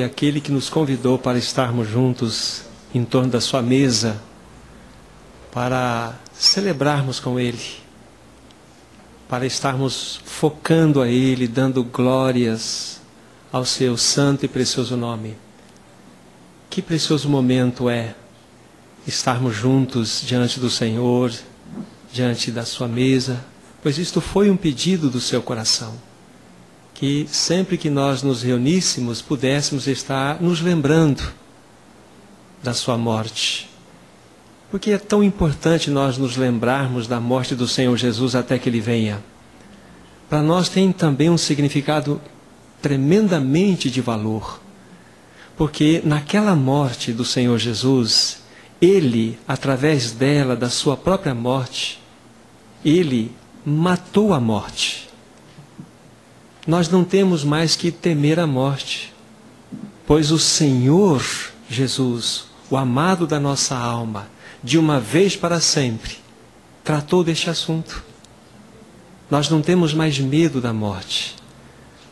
Aquele que nos convidou para estarmos juntos em torno da sua mesa, para celebrarmos com Ele, para estarmos focando a Ele, dando glórias ao seu santo e precioso nome. Que precioso momento é estarmos juntos diante do Senhor, diante da sua mesa, pois isto foi um pedido do seu coração. Que sempre que nós nos reuníssemos, pudéssemos estar nos lembrando da sua morte. Porque é tão importante nós nos lembrarmos da morte do Senhor Jesus até que Ele venha. Para nós tem também um significado tremendamente de valor. Porque naquela morte do Senhor Jesus, Ele, através dela, da sua própria morte, Ele matou a morte. Nós não temos mais que temer a morte, pois o Senhor Jesus, o amado da nossa alma, de uma vez para sempre, tratou deste assunto. Nós não temos mais medo da morte.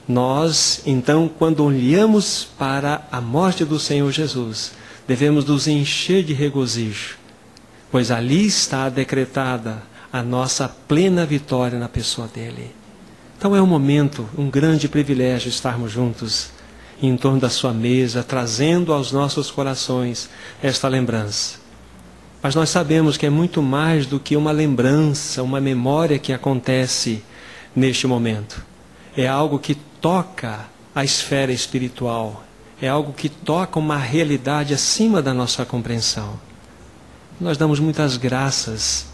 Nós, então, quando olhamos para a morte do Senhor Jesus, devemos nos encher de regozijo, pois ali está decretada a nossa plena vitória na pessoa dele. Então é um momento, um grande privilégio estarmos juntos em torno da sua mesa, trazendo aos nossos corações esta lembrança. Mas nós sabemos que é muito mais do que uma lembrança, uma memória que acontece neste momento. É algo que toca a esfera espiritual, é algo que toca uma realidade acima da nossa compreensão. Nós damos muitas graças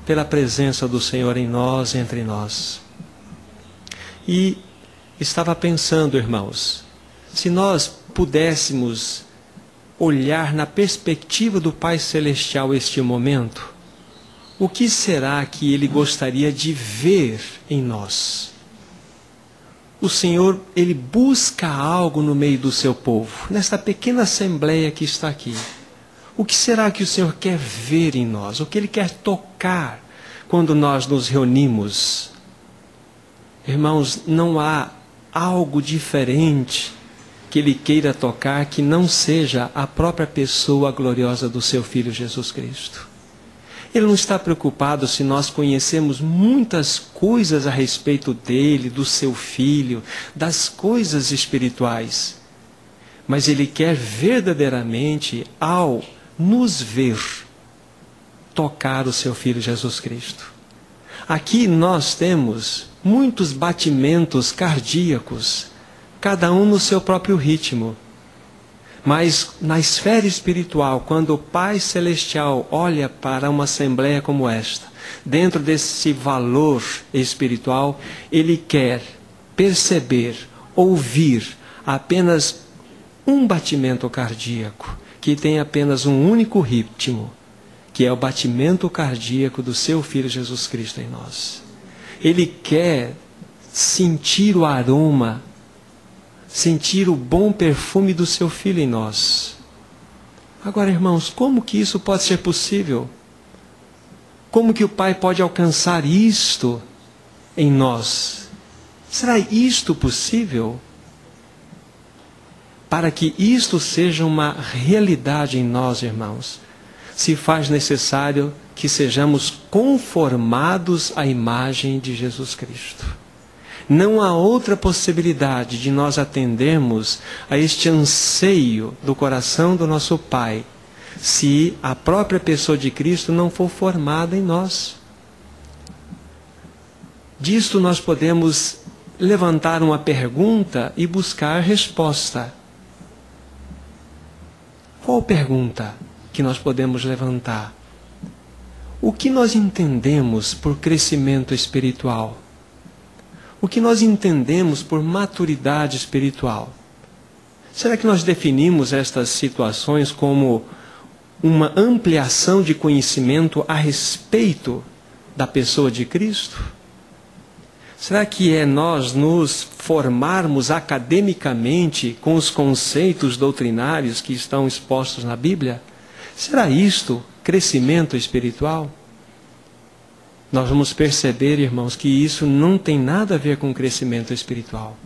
pela presença do Senhor em nós, entre nós. E estava pensando, irmãos, se nós pudéssemos olhar na perspectiva do Pai Celestial este momento, o que será que Ele gostaria de ver em nós? O Senhor, Ele busca algo no meio do seu povo, nesta pequena assembleia que está aqui. O que será que o Senhor quer ver em nós? O que Ele quer tocar quando nós nos reunimos? Irmãos, não há algo diferente que Ele queira tocar que não seja a própria pessoa gloriosa do seu Filho Jesus Cristo. Ele não está preocupado se nós conhecemos muitas coisas a respeito dele, do seu Filho, das coisas espirituais. Mas Ele quer verdadeiramente, ao nos ver, tocar o seu Filho Jesus Cristo. Aqui nós temos muitos batimentos cardíacos, cada um no seu próprio ritmo. Mas na esfera espiritual, quando o Pai Celestial olha para uma assembleia como esta, dentro desse valor espiritual, Ele quer perceber, ouvir apenas um batimento cardíaco, que tem apenas um único ritmo, que é o batimento cardíaco do seu Filho Jesus Cristo em nós. Ele quer sentir o aroma, sentir o bom perfume do seu Filho em nós. Agora, irmãos, como que isso pode ser possível? Como que o Pai pode alcançar isto em nós? Será isto possível? Para que isto seja uma realidade em nós, irmãos, se faz necessário que sejamos conformados à imagem de Jesus Cristo. Não há outra possibilidade de nós atendermos a este anseio do coração do nosso Pai, se a própria pessoa de Cristo não for formada em nós. Disto nós podemos levantar uma pergunta e buscar resposta. Qual pergunta que nós podemos levantar? O que nós entendemos por crescimento espiritual? O que nós entendemos por maturidade espiritual? Será que nós definimos estas situações como uma ampliação de conhecimento a respeito da pessoa de Cristo? Será que é nós nos formarmos academicamente com os conceitos doutrinários que estão expostos na Bíblia? Será isto crescimento espiritual? Nós vamos perceber, irmãos, que isso não tem nada a ver com crescimento espiritual.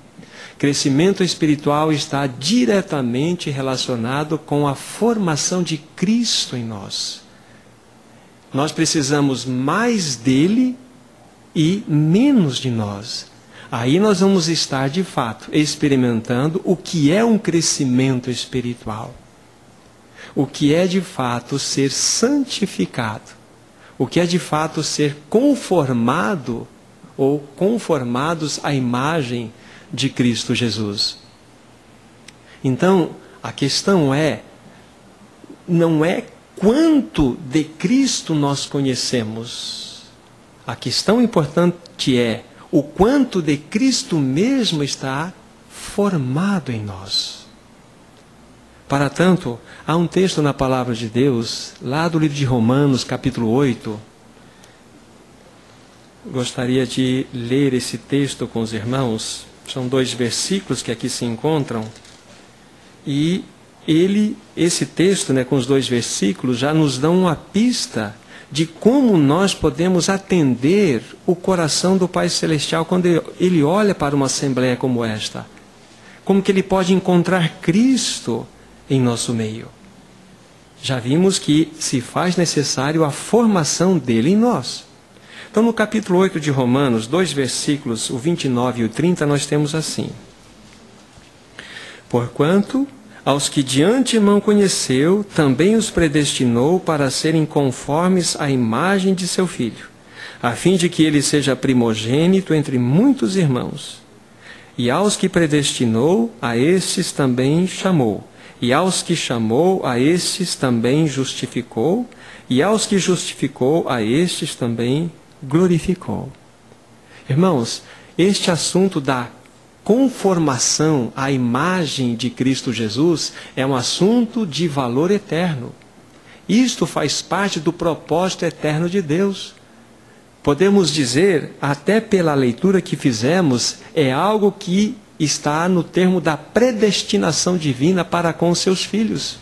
Crescimento espiritual está diretamente relacionado com a formação de Cristo em nós. Nós precisamos mais dele e menos de nós. Aí nós vamos estar, de fato, experimentando o que é um crescimento espiritual. O que é, de fato, ser santificado. O que é, de fato, ser conformado ou conformados à imagem de Cristo Jesus. Então, a questão não é quanto de Cristo nós conhecemos. A questão importante é o quanto de Cristo mesmo está formado em nós. Para tanto, há um texto na Palavra de Deus, lá do livro de Romanos, capítulo 8. Gostaria de ler esse texto com os irmãos. São 2 versículos que aqui se encontram. E esse texto, com os 2 versículos, já nos dão uma pista de como nós podemos atender o coração do Pai Celestial quando Ele olha para uma assembleia como esta. Como que Ele pode encontrar Cristo em nosso meio. Já vimos que se faz necessário a formação dele em nós. Então, no capítulo 8 de Romanos, 2 versículos, o 29 e o 30, nós temos assim: Porquanto, aos que de antemão conheceu, também os predestinou para serem conformes à imagem de seu Filho, a fim de que ele seja primogênito entre muitos irmãos. E aos que predestinou, a estes também chamou. E aos que chamou, a estes também justificou. E aos que justificou, a estes também glorificou. Irmãos, este assunto da conformação à imagem de Cristo Jesus é um assunto de valor eterno. Isto faz parte do propósito eterno de Deus. Podemos dizer, até pela leitura que fizemos, é algo que está no termo da predestinação divina para com os seus filhos.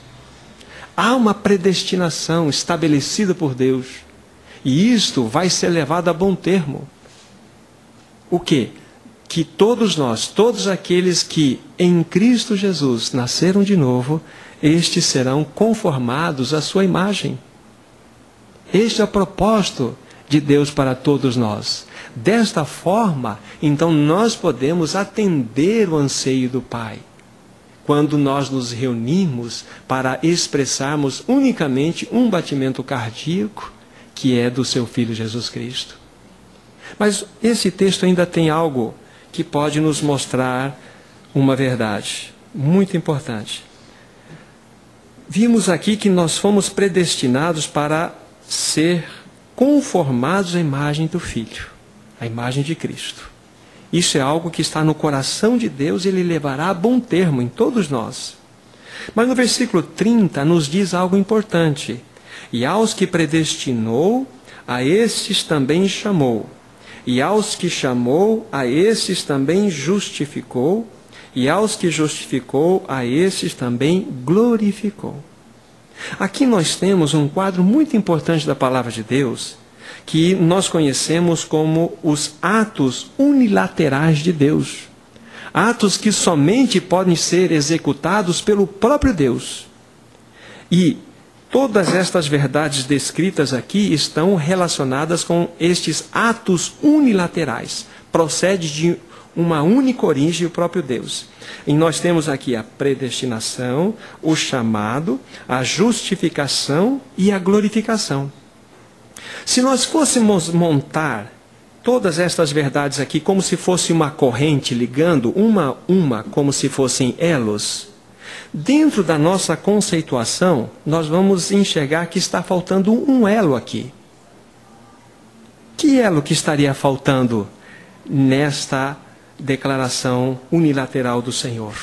Há uma predestinação estabelecida por Deus. E isto vai ser levado a bom termo. O quê? Que todos nós, todos aqueles que em Cristo Jesus nasceram de novo, estes serão conformados à sua imagem. Este é o propósito de Deus para todos nós. Desta forma, então nós podemos atender o anseio do Pai, quando nós nos reunimos para expressarmos unicamente um batimento cardíaco, que é do seu Filho Jesus Cristo. Mas esse texto ainda tem algo que pode nos mostrar uma verdade muito importante. Vimos aqui que nós fomos predestinados para ser conformados à imagem do Filho, à imagem de Cristo. Isso é algo que está no coração de Deus e Ele levará a bom termo em todos nós. Mas no versículo 30 nos diz algo importante. E aos que predestinou, a estes também chamou. E aos que chamou, a estes também justificou. E aos que justificou, a estes também glorificou. Aqui nós temos um quadro muito importante da palavra de Deus, que nós conhecemos como os atos unilaterais de Deus. Atos que somente podem ser executados pelo próprio Deus. E todas estas verdades descritas aqui estão relacionadas com estes atos unilaterais. Procede de uma única origem, o próprio Deus. E nós temos aqui a predestinação, o chamado, a justificação e a glorificação. Se nós fôssemos montar todas estas verdades aqui como se fosse uma corrente ligando uma a uma, como se fossem elos, dentro da nossa conceituação, nós vamos enxergar que está faltando um elo aqui. Que elo que estaria faltando nesta declaração unilateral do Senhor?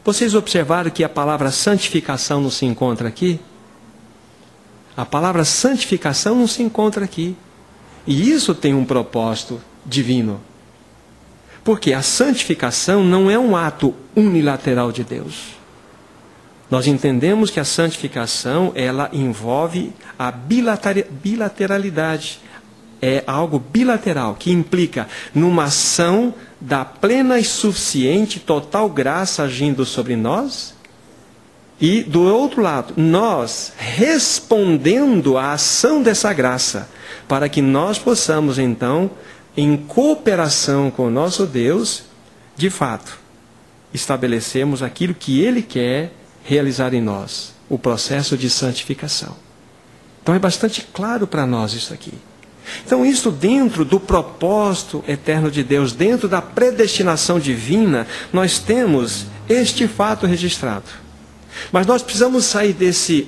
Vocês observaram que a palavra santificação não se encontra aqui? A palavra santificação não se encontra aqui. E isso tem um propósito divino. Porque a santificação não é um ato unilateral de Deus. Nós entendemos que a santificação, ela envolve a bilateralidade, é algo bilateral, que implica numa ação da plena e suficiente total graça agindo sobre nós, e do outro lado, nós respondendo à ação dessa graça, para que nós possamos então, em cooperação com o nosso Deus, de fato, estabelecemos aquilo que Ele quer realizar em nós, o processo de santificação. Então é bastante claro para nós isso aqui. Então isso dentro do propósito eterno de Deus, dentro da predestinação divina, nós temos este fato registrado. Mas nós precisamos sair desse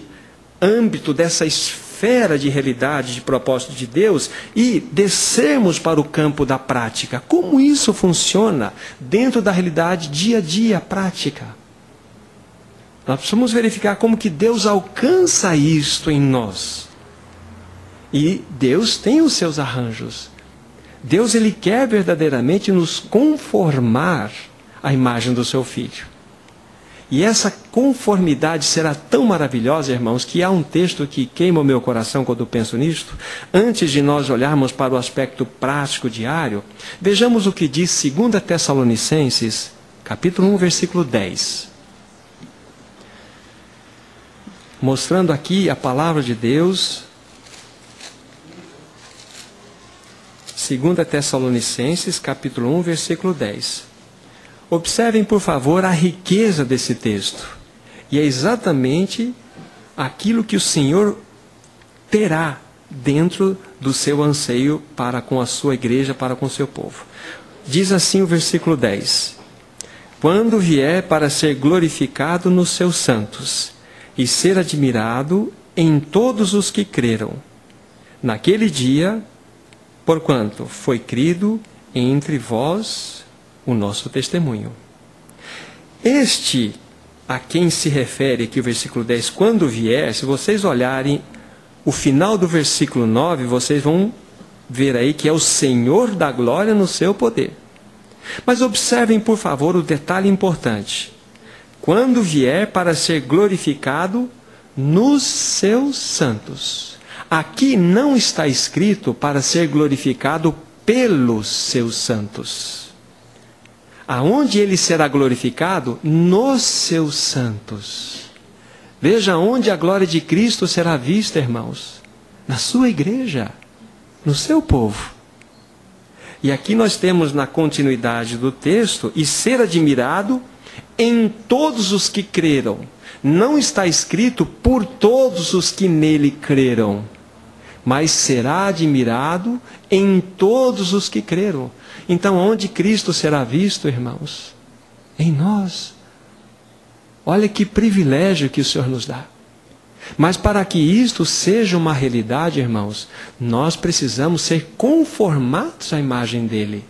âmbito, dessa esfera de realidade, de propósito de Deus, e descermos para o campo da prática. Como isso funciona dentro da realidade dia a dia, prática? Nós precisamos verificar como que Deus alcança isto em nós. E Deus tem os seus arranjos. Deus, Ele quer verdadeiramente nos conformar à imagem do seu Filho. E essa conformidade será tão maravilhosa, irmãos, que há um texto que queima o meu coração quando penso nisto. Antes de nós olharmos para o aspecto prático diário, vejamos o que diz 2 Tessalonicenses, capítulo 1, versículo 10. Mostrando aqui a palavra de Deus. 2 Tessalonicenses, capítulo 1, versículo 10. Observem, por favor, a riqueza desse texto. E é exatamente aquilo que o Senhor terá dentro do seu anseio para com a sua igreja, para com o seu povo. Diz assim o versículo 10. Quando vier para ser glorificado nos seus santos, e ser admirado em todos os que creram. Naquele dia, porquanto foi crido entre vós o nosso testemunho. Este a quem se refere aqui o versículo 10, quando vier, se vocês olharem o final do versículo 9, vocês vão ver aí que é o Senhor da glória no seu poder. Mas observem, por favor, o detalhe importante. Quando vier para ser glorificado nos seus santos. Aqui não está escrito para ser glorificado pelos seus santos. Aonde ele será glorificado? Nos seus santos. Veja onde a glória de Cristo será vista, irmãos. Na sua igreja, no seu povo. E aqui nós temos na continuidade do texto, e ser admirado em todos os que creram. Não está escrito por todos os que nele creram, mas será admirado em todos os que creram. Então, onde Cristo será visto, irmãos? Em nós. Olha que privilégio que o Senhor nos dá. Mas para que isto seja uma realidade, irmãos, nós precisamos ser conformados à imagem dele.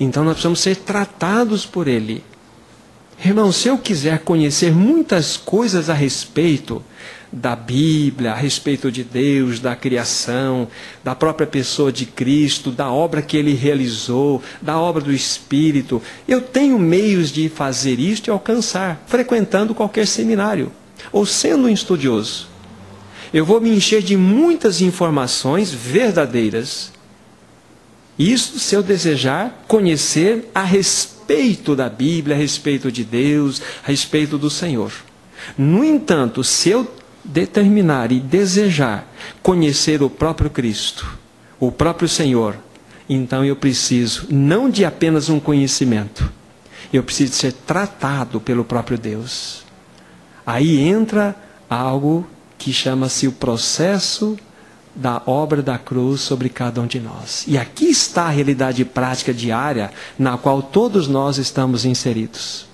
Então, nós precisamos ser tratados por ele. Irmãos, se eu quiser conhecer muitas coisas a respeito da Bíblia, a respeito de Deus, da criação, da própria pessoa de Cristo, da obra que Ele realizou, da obra do Espírito, eu tenho meios de fazer isto e alcançar, frequentando qualquer seminário, ou sendo um estudioso. Eu vou me encher de muitas informações verdadeiras. Isso se eu desejar conhecer a respeito da Bíblia, a respeito de Deus, a respeito do Senhor. No entanto, se eu determinar e desejar conhecer o próprio Cristo, o próprio Senhor, então eu preciso não de apenas um conhecimento, eu preciso ser tratado pelo próprio Deus. Aí entra algo que chama-se o processo da obra da cruz sobre cada um de nós. E aqui está a realidade prática diária na qual todos nós estamos inseridos.